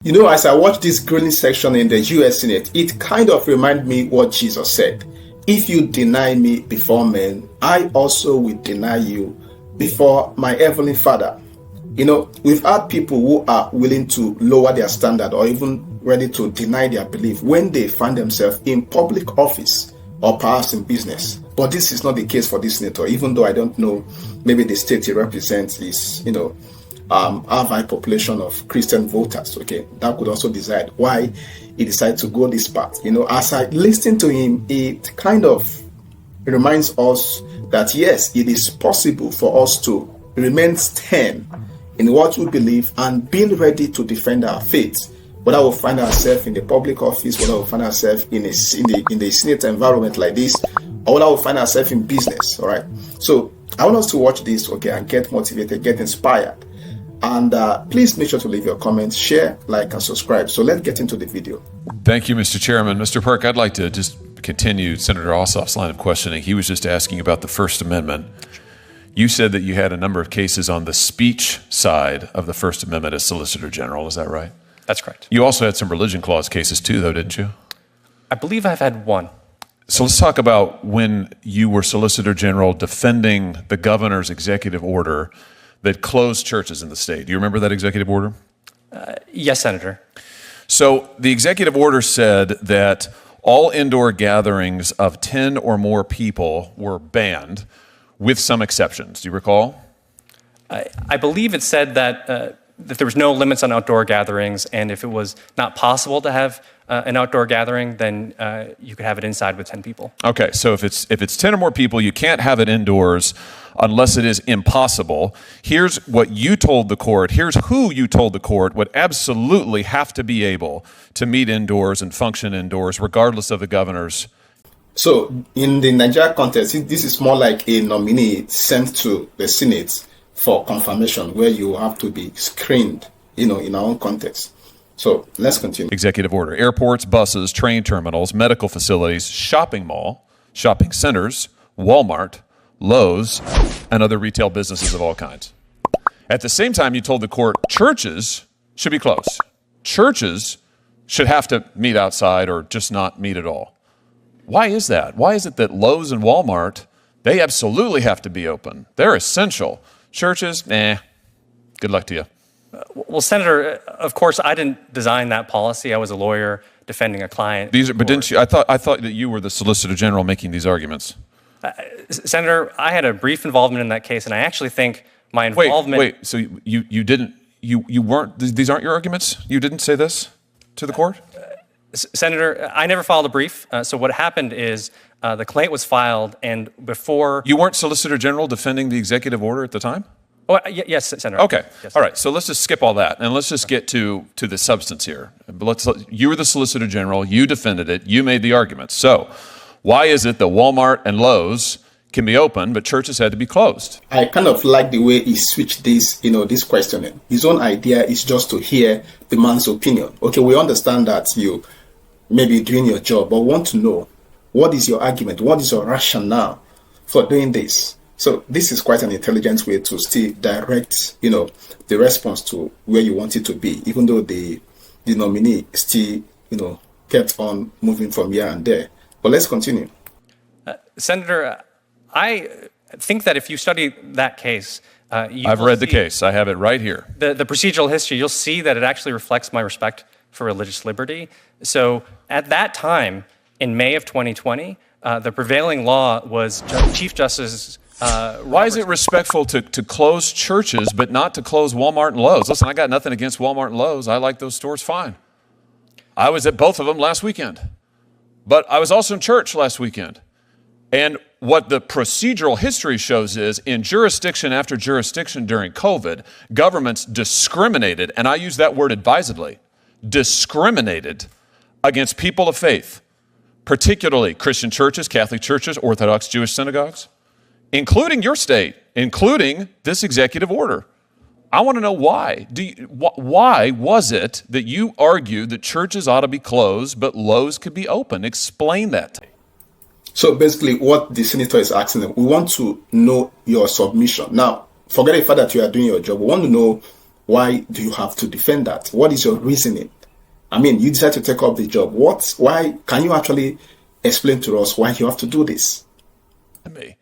You know, as I watched this grilling section in the US Senate, it kind of reminded me what Jesus said. If you deny me before men, I also will deny you before my heavenly Father. You know, we've had people who are willing to lower their standard or even ready to deny their belief when they find themselves in public office or perhaps in business. But this is not the case for this senator, even though I don't know, maybe the state he represents is, have high population of Christian voters. Okay, that could also decide why he decided to go this path. You know, as I listen to him, it kind of reminds us that yes, it is possible for us to remain stern in what we believe and being ready to defend our faith, whether we find ourselves in the public office, whether we find ourselves in the Senate environment like this, or whether we find ourselves in business. All right. So I want us to watch this, okay, and get motivated, get inspired. And please make sure to leave your comments, share, like, and subscribe. So let's get into the video. Thank you, Mr. Chairman. Mr. Perk, I'd like to just continue Senator Ossoff's line of questioning. He was just asking about the First Amendment. You said that you had a number of cases on the speech side of the First Amendment as Solicitor General. Is that right? That's correct. You also had some religion clause cases too, though, didn't you? I believe I've had one. So let's talk about when you were Solicitor General defending the governor's executive order that closed churches in the state. Do you remember that executive order? Yes, Senator. So the executive order said that all indoor gatherings of 10 or more people were banned, with some exceptions. Do you recall? I believe it said that there was no limits on outdoor gatherings, and if it was not possible to have an outdoor gathering, then you could have it inside with 10 people. Okay, so if it's 10 or more people, you can't have it indoors unless it is impossible. Here's what you told the court. Here's who you told the court would absolutely have to be able to meet indoors and function indoors, regardless of the governor's. So in the Nigeria context, this is more like a nominee sent to the Senate for confirmation, where you have to be screened, in our own context. So let's continue. Executive order. Airports, buses, train terminals, medical facilities, shopping mall, shopping centers, Walmart, Lowe's, and other retail businesses of all kinds. At the same time, you told the court churches should be closed. Churches should have to meet outside or just not meet at all. Why is that? Why is it that Lowe's and Walmart, they absolutely have to be open? They're essential. Churches, good luck to you. Well, Senator, of course, I didn't design that policy. I was a lawyer defending a client. But didn't you? I thought that you were the Solicitor General making these arguments. Senator, I had a brief involvement in that case, and I actually think my involvement. Wait. So you didn't? You weren't? These aren't your arguments? You didn't say this to the court? Senator, I never filed a brief. So what happened is the complaint was filed, and before you weren't Solicitor General defending the executive order at the time. Oh, yes, Senator. Okay. Yes. All right. So let's just skip all that and let's just get to the substance here. You were the Solicitor General. You defended it. You made the arguments. So why is it that Walmart and Lowe's can be open, but churches had to be closed? I kind of like the way he switched this questioning. His own idea is just to hear the man's opinion. Okay, we understand that you may be doing your job, but want to know what is your argument? What is your rationale for doing this? So this is quite an intelligent way to still direct, the response to where you want it to be, even though the nominee still, kept on moving from here and there. But let's continue. Senator, I think that if you study that case, I've read the case. I have it right here. The procedural history, you'll see that it actually reflects my respect for religious liberty. So at that time, in May of 2020, the prevailing law was Chief Justice. Why is it respectful to close churches but not to close Walmart and Lowe's? Listen, I got nothing against Walmart and Lowe's. I like those stores fine. I was at both of them last weekend. But I was also in church last weekend. And what the procedural history shows is in jurisdiction after jurisdiction during COVID, governments discriminated, and I use that word advisedly, discriminated against people of faith, particularly Christian churches, Catholic churches, Orthodox Jewish synagogues, including your state, including this executive order. I want to know why. Why was it that you argued that churches ought to be closed, but Lowe's could be open? Explain that. So basically what the senator is asking them, we want to know your submission. Now, forget the fact that you are doing your job. We want to know Why do you have to defend that? What is your reasoning? I mean, you decide to take up the job. Why? Can you actually explain to us why you have to do this? Me.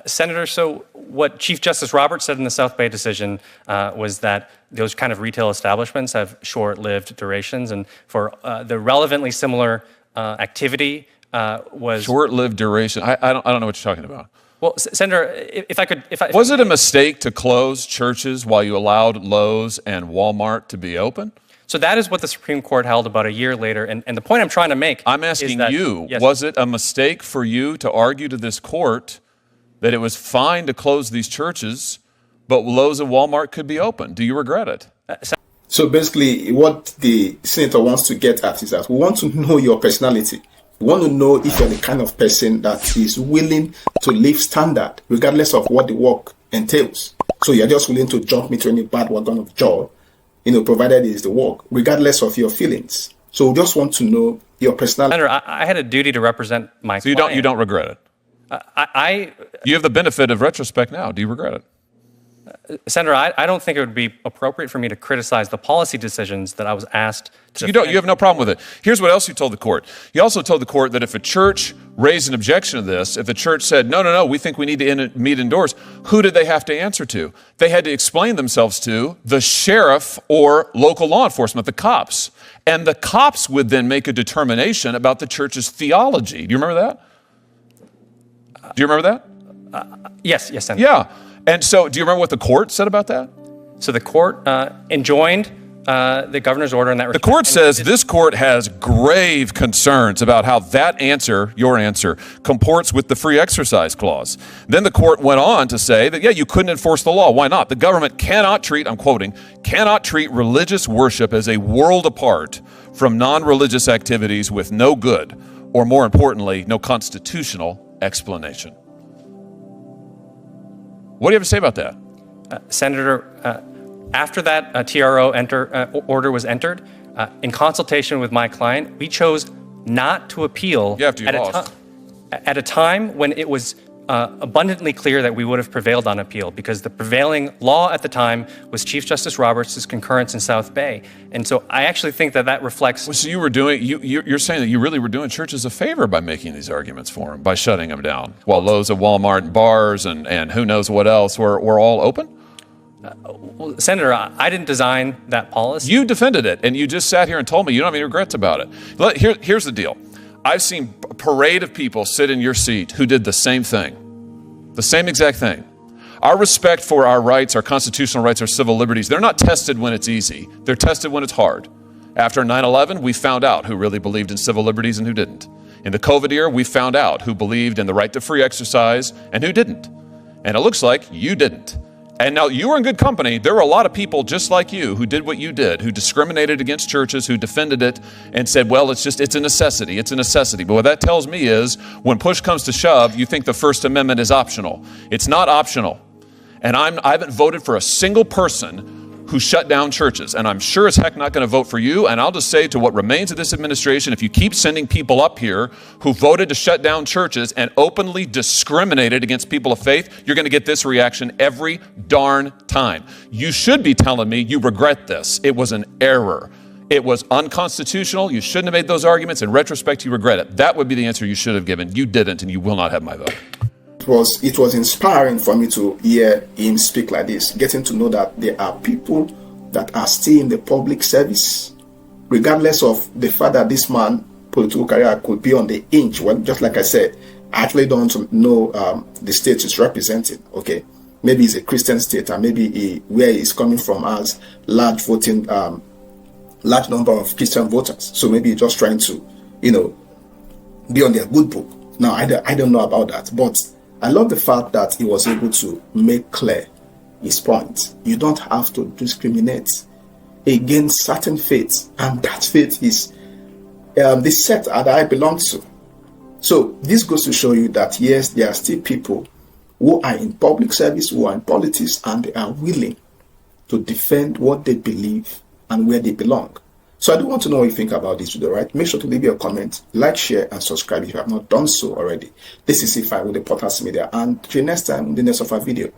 Senator, so what Chief Justice Roberts said in the South Bay decision was that those kind of retail establishments have short-lived durations, and for the relevantly similar activity was Short-lived duration. I don't know what you're talking about. Well, Senator, Was it a mistake to close churches while you allowed Lowe's and Walmart to be open? So that is what the Supreme Court held about a year later, and the point I'm trying to make I'm asking is that, you, yes, was it a mistake for you to argue to this court that it was fine to close these churches, but Lowe's and Walmart could be open? Do you regret it? So basically, what the senator wants to get at is that we want to know your personality. We want to know if you're the kind of person that is willing to live standard, regardless of what the work entails. So you're just willing to jump into any bad wagon of joy, provided it is the work, regardless of your feelings. So we just want to know your personality. Senator, I had a duty to represent my So client. you don't regret it? You have the benefit of retrospect now. Do you regret it? Senator, I don't think it would be appropriate for me to criticize the policy decisions that I was asked to You have no problem with it. Here's what else you told the court. You also told the court that if a church raised an objection to this, if the church said, no, we think we need to meet indoors, who did they have to answer to? They had to explain themselves to the sheriff or local law enforcement, the cops. And the cops would then make a determination about the church's theology. Do you remember that? Do you remember that? Yes, Senator. Yeah. And so do you remember what the court said about that? So the court enjoined the governor's order in that respect. The court says this court has grave concerns about how that answer, your answer, comports with the free exercise clause. Then the court went on to say that, you couldn't enforce the law. Why not? The government cannot treat, I'm quoting, cannot treat religious worship as a world apart from non-religious activities with no good, or more importantly, no constitutional explanation. What do you have to say about that? Senator, after that TRO order was entered, in consultation with my client, we chose not to appeal at a time when it was abundantly clear that we would have prevailed on appeal, because the prevailing law at the time was Chief Justice Roberts' concurrence in South Bay. And so I actually think that reflects... Well, so you're saying that you really were doing churches a favor by making these arguments for them, by shutting them down, while Lowe's and Walmart and bars and who knows what else were all open? Well, Senator, I didn't design that policy. You defended it, and you just sat here and told me you don't have any regrets about it. Here's the deal. I've seen a parade of people sit in your seat who did the same thing, the same exact thing. Our respect for our rights, our constitutional rights, our civil liberties, they're not tested when it's easy. They're tested when it's hard. After 9/11, we found out who really believed in civil liberties and who didn't. In the COVID era, we found out who believed in the right to free exercise and who didn't. And it looks like you didn't. And now you were in good company. There were a lot of people just like you who did what you did, who discriminated against churches, who defended it and said, well, it's a necessity. It's a necessity. But what that tells me is when push comes to shove, you think the First Amendment is optional. It's not optional. And I haven't voted for a single person who shut down churches. And I'm sure as heck not going to vote for you. And I'll just say to what remains of this administration, if you keep sending people up here who voted to shut down churches and openly discriminated against people of faith, you're going to get this reaction every darn time. You should be telling me you regret this. It was an error. It was unconstitutional. You shouldn't have made those arguments. In retrospect, you regret it. That would be the answer you should have given. You didn't, and you will not have my vote. It was inspiring for me to hear him speak like this, getting to know that there are people that are still in the public service, regardless of the fact that this man political career could be on the inch. Well, just like I said, I actually don't know the state is representing. Okay, maybe it's a Christian state, and maybe where he's coming from has large voting, large number of Christian voters. So maybe he's just trying to, be on their good book. Now I don't know about that, but I love the fact that he was able to make clear his point. You don't have to discriminate against certain faiths, and that faith is the sect that I belong to. So this goes to show you that yes, there are still people who are in public service, who are in politics, and they are willing to defend what they believe and where they belong. So I do want to know what you think about this video, right? Make sure to leave your comment, like, share, and subscribe if you have not done so already. This is Ify with the Podcast Media, and till next time in the next of our video.